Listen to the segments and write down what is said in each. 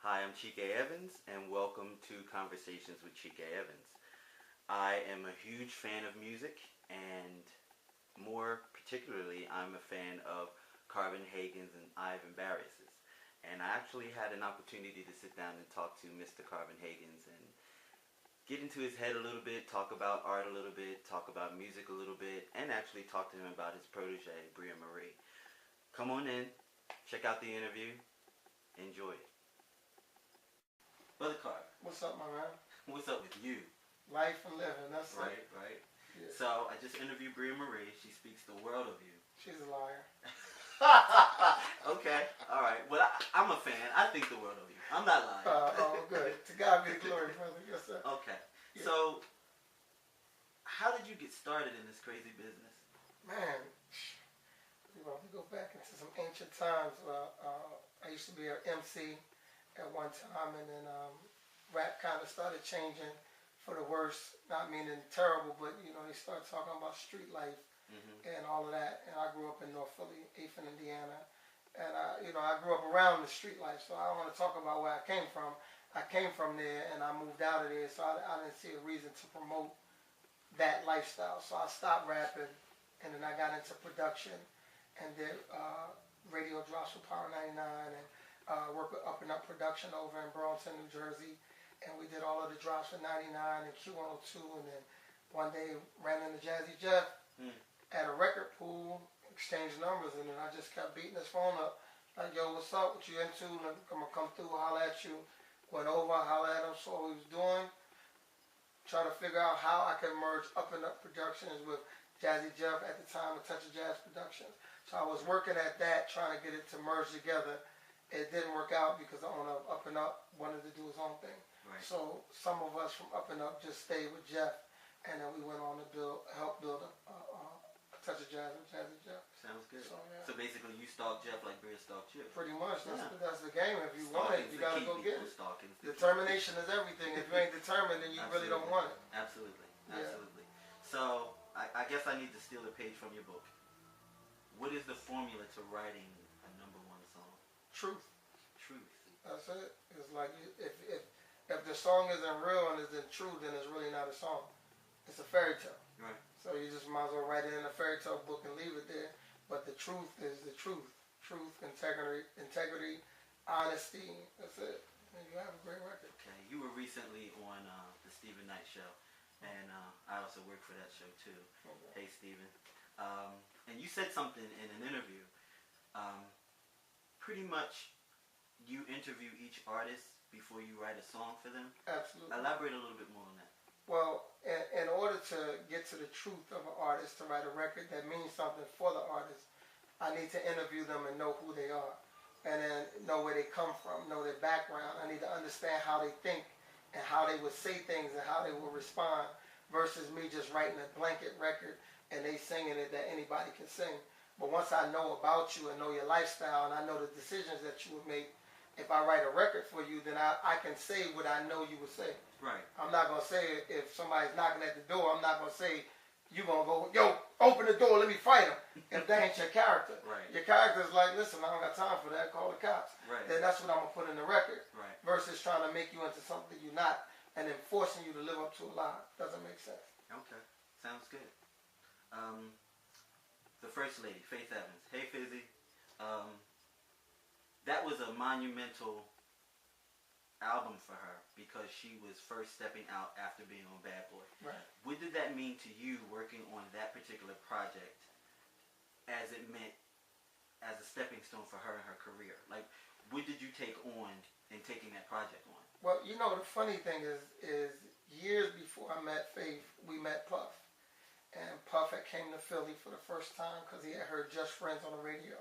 Hi, I'm Chike Evans, and welcome to Conversations with Chike Evans. I am a huge fan of music, and more particularly, I'm a fan of Carvin Haggins and Ivan Barrios's. And I actually had an opportunity to sit down and talk to Mr. Carvin Haggins and get into his head a little bit, talk about art a little bit, talk about music a little bit, and actually talk to him about his protege, BriaMarie. Come on in, check out the interview, enjoy it. Brother Carvin. What's up, my man? What's up with you? Life and living, that's Right, it. right. Yeah. So I just interviewed BriaMarie. She speaks the world of you. She's a liar. Okay, all right. Well, I'm a fan. I think the world of you. I'm not lying. Good. To God be the glory, brother. Yes, sir. Okay. Yeah. So, how did you get started in this crazy business? Man, we want to go back into some ancient times. I used to be an MC at one time, and then rap kind of started changing for the worse. Not meaning terrible, but they started talking about street life and all of that. And I grew up in North Philly, 8th and Indiana, and I grew up around the street life. So I don't want to talk about where I came from. I came from there, and I moved out of there, so I didn't see a reason to promote that lifestyle. So I stopped rapping, and then I got into production and did radio drops for Power 99 and worked with Up and Up Production over in Burlington, New Jersey, and we did all of the drops for 99 and Q102, and then one day ran into Jazzy Jeff at a record pool, exchanged numbers, and then I just kept beating his phone up, like, yo, what's up, what you into, I'm gonna come through, holler at you. Went over, holler at him, saw what he was doing, try to figure out how I could merge Up and Up Productions with Jazzy Jeff at the time, A Touch of Jazz Productions. So I was working at that, trying to get it to merge together. It didn't work out because the owner of Up and Up wanted to do his own thing. Right. So some of us from Up and Up just stayed with Jeff, and then we went on to help build a Touch of Jazz with Jazzy Jeff. Sounds good. So, yeah. So basically, you stalked Jeff like Bria stalked you. Pretty much. That's, Yeah. that's the game. If you want it, you got to go get it. Determination is everything. If you ain't determined, then you really don't want it. Absolutely. Yeah. Absolutely. So I guess I need to steal a page from your book. What is the formula to writing a #1 song? Truth. Truth. That's it. It's like if the song isn't real and isn't true, then it's really not a song. It's a fairy tale. Right. So you just might as well write it in a fairy tale book and leave it there. But the truth is the truth. Truth, integrity, honesty. That's it. And you have a great record. Okay. You were recently on the Stephen Knight show, and I also work for that show too. Okay. Hey, Stephen. And you said something in an interview. Pretty much, you interview each artist before you write a song for them. Absolutely. Elaborate a little bit more on that. Well, in order to get to the truth of an artist, to write a record that means something for the artist, I need to interview them and know who they are, and then know where they come from, know their background. I need to understand how they think and how they would say things and how they will respond, versus me just writing a blanket record and they singing it that anybody can sing. But once I know about you and know your lifestyle and I know the decisions that you would make, if I write a record for you, then I can say what I know you would say. Right. I'm not going to say if somebody's knocking at the door, I'm not going to say, you're going to go, yo, open the door, let me fight him, if that ain't your character. Right. Your character's like, listen, I don't got time for that, call the cops. Right. Then that's what I'm going to put in the record. Right. Versus trying to make you into something you're not and then forcing you to live up to a lie. Doesn't make sense. Okay. Sounds good. The First Lady, Faith Evans. Hey, Fizzy. That was a monumental album for her because she was first stepping out after being on Bad Boy. Right. What did that mean to you working on that particular project as it meant as a stepping stone for her in her career? Like, what did you take on in taking that project on? Well, the funny thing is years before I met Faith, we met Puff. And Puff had came to Philly for the first time because he had heard Just Friends on the radio.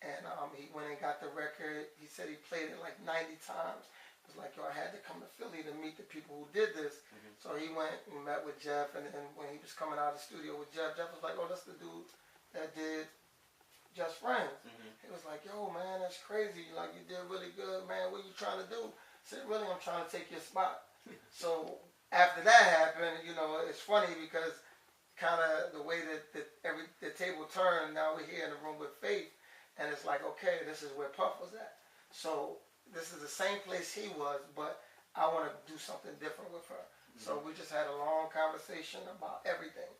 And he went and got the record. He said he played it like 90 times. It was like, yo, I had to come to Philly to meet the people who did this. So he went and met with Jeff. And then when he was coming out of the studio with Jeff, Jeff was like, oh, that's the dude that did Just Friends. He was like, yo, man, that's crazy. Like, you did really good, man. What are you trying to do? I said, really, I'm trying to take your spot. So after that happened, it's funny because kind of the way that the table turned, now we're here in the room with Faith, and it's like, okay, this is where Puff was at. So this is the same place he was, but I want to do something different with her. So we just had a long conversation about everything.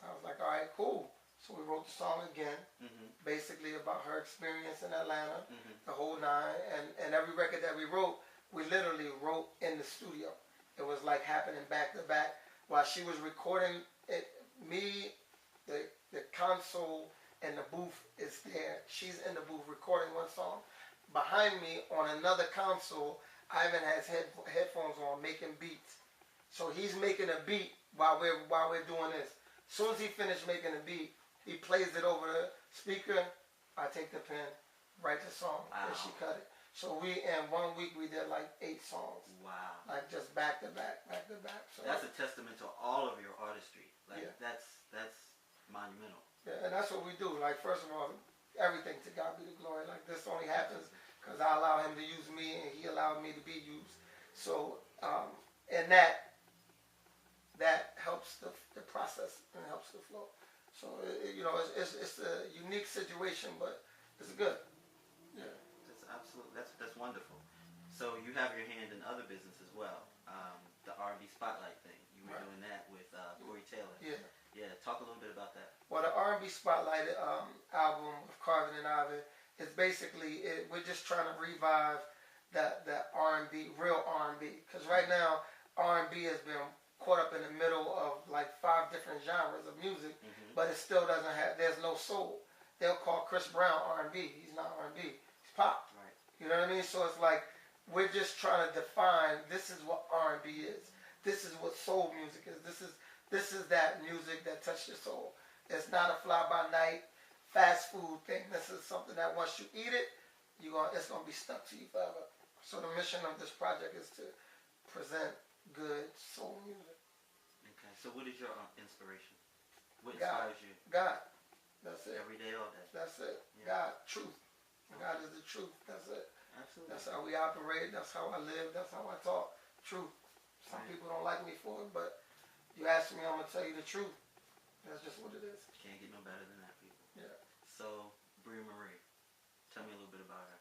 I was like, all right, cool. So we wrote the song again, basically about her experience in Atlanta, the whole nine. And every record that we wrote, we literally wrote in the studio. It was like happening back to back. While she was recording it, the console and the booth is there. She's in the booth recording one song. Behind me on another console, Ivan has headphones on making beats. So he's making a beat while we're doing this. As soon as he finished making a beat, he plays it over the speaker. I take the pen, write the song, and she cut it. So in 1 week we did like 8 songs. Wow. Like just back to back, back to back. So that's a testament to all of your artistry. Like that's monumental. Yeah, and that's what we do. Like first of all, everything to God be the glory. Like this only happens because I allow him to use me and he allowed me to be used. So and that helps the process and helps the flow. So it's a unique situation, but it's good. Yeah, that's absolutely that's wonderful. So you have your hand in other business as well. The R&B Spotlight thing. You were doing that with Corey Taylor. Yeah. Yeah. Talk a little bit about that. Well, the R&B Spotlight album with Carvin and Ivy is basically we're just trying to revive that R&B, real R&B, because right now R&B has been caught up in the middle of like 5 different genres of music, but it still doesn't have. There's no soul. They'll call Chris Brown R&B. He's not R&B. He's pop. Right. You know what I mean? So it's like we're just trying to define. This is what R&B is. This is what soul music is. This is that music that touched your soul. It's not a fly-by-night fast food thing. This is something that once you eat it, it's gonna be stuck to you forever. So the mission of this project is to present good soul music. Okay. So what is your inspiration? What inspires you? God. That's it. Every day, all day. That's it. Yeah. God. Truth. God is the truth. That's it. Absolutely. That's how we operate. That's how I live. That's how I talk. Truth. Some people don't like me for it, but you ask me, I'm gonna tell you the truth. That's just what it is. Can't get no better than that, people. Yeah. So BriaMarie, tell me a little bit about her.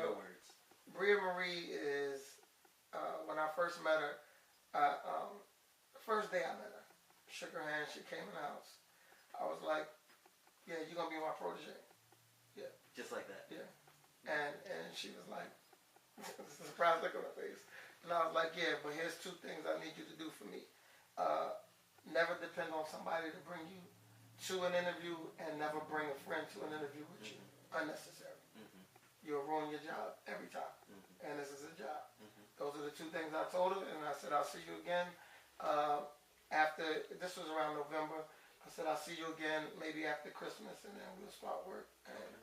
Your words. BriaMarie is when I first met her. The first day I met her, shook her hand. She came in the house. I was like, "Yeah, you're gonna be my protege." Yeah. Just like that. Yeah. And she was like, surprised look on her face. And I was like, "Yeah, but here's 2 things I need you to do for me. Never depend on somebody to bring you to an interview, and never bring a friend to an interview with you. Unnecessary. You'll ruin your job every time. And this is a job." Those are the 2 things I told her, and I said, "I'll see you again." After, this was around November, I said, "I'll see you again maybe after Christmas, and then we'll start work." And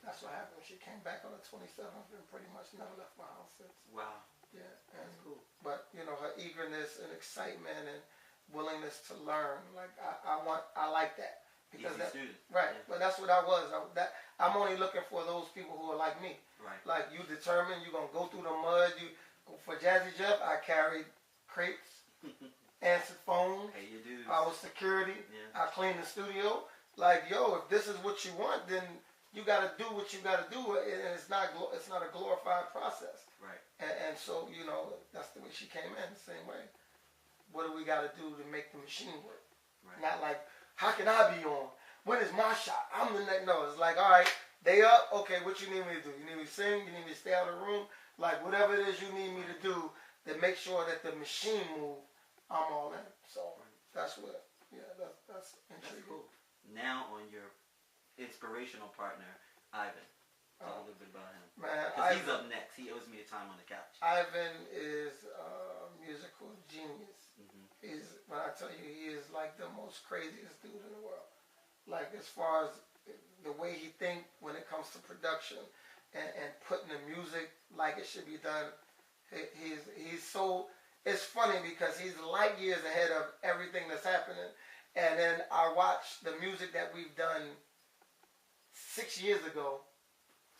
that's what happened. She came back on the 27th and pretty much never left my house since. Wow. Yeah. That's cool. But her eagerness and excitement and willingness to learn, like I like that. Because Easy student. Right. Yeah. But that's what I was. I'm only looking for those people who are like me. Right. Like you determined, you're gonna go through the mud. For Jazzy Jeff, I carried crates, answered phones. Hey, you do. I was security. Yeah. I cleaned the studio. Like, yo, if this is what you want, then you got to do what you got to do, and it's not a glorified process. Right. And so that's the way she came in, the same way. What do we got to do to make the machine work? Right. Not like, how can I be on? When is my shot? I'm the next. No, it's like, all right, they up. Okay, what you need me to do? You need me to sing? You need me to stay out of the room? Like, whatever it is you need me to do to make sure that the machine move, I'm all in. So that's what, that's intriguing. That's cool. Now on your inspirational partner, Ivan. Tell a little bit about him. Man, because he's up next. He owes me a time on the couch. Ivan is a musical genius. When I tell you, he is like the most craziest dude in the world. Like as far as the way he thinks when it comes to production and putting the music like it should be done, he's so. It's funny because he's light years ahead of everything that's happening. And then I watch the music that we've done 6 years ago.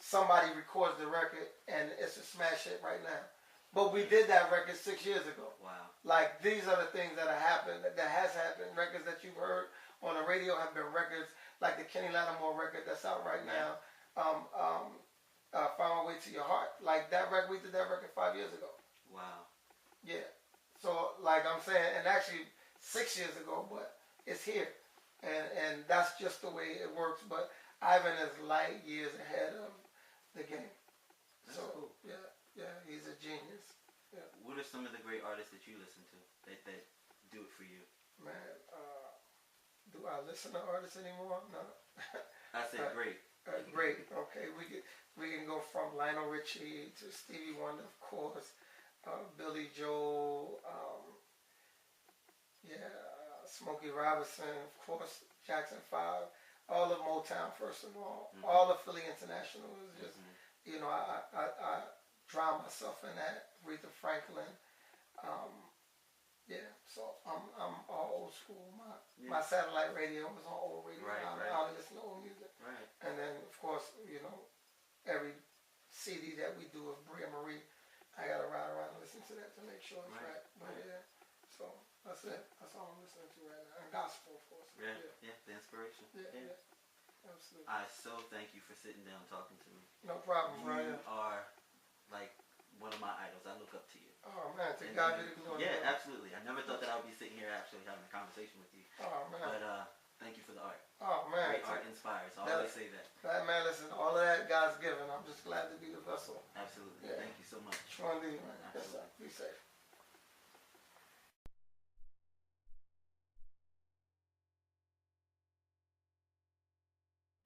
Somebody records the record and it's a smash hit right now. But we did that record 6 years ago. Wow. Like these are the things that have happened, that has happened. Records that you've heard on the radio have been records like the Kenny Lattimore record that's out right now. Find My Way to Your Heart. Like that record, we did that record 5 years ago. Wow. Yeah. So like I'm saying, and actually 6 years ago, but it's here, and that's just the way it works. But Ivan is light years ahead of the game. That's so cool. yeah, he's a genius. Yeah. What are some of the great artists that you listen to that do it for you? Man, do I listen to artists anymore? No. I said great. Great. Okay, we can go from Lionel Richie to Stevie Wonder, of course. Billy Joel, Smokey Robinson, of course, Jackson 5, all of Motown, first of all, all of Philly International is just, I drown myself in that. Aretha Franklin, so I'm all old school. My satellite radio was on old radio. I don't listen to old music. Right. And then, of course, every CD that we do of BriaMarie, I gotta ride around and listen to that to make sure it's right. But so that's it. That's all I'm listening to right now. And gospel, of course. Yeah, the inspiration. Yeah. Absolutely. I so thank you for sitting down talking to me. No problem, Brian. You are like one of my idols. I look up to you. Oh man, to God be the glory. Yeah, absolutely. I never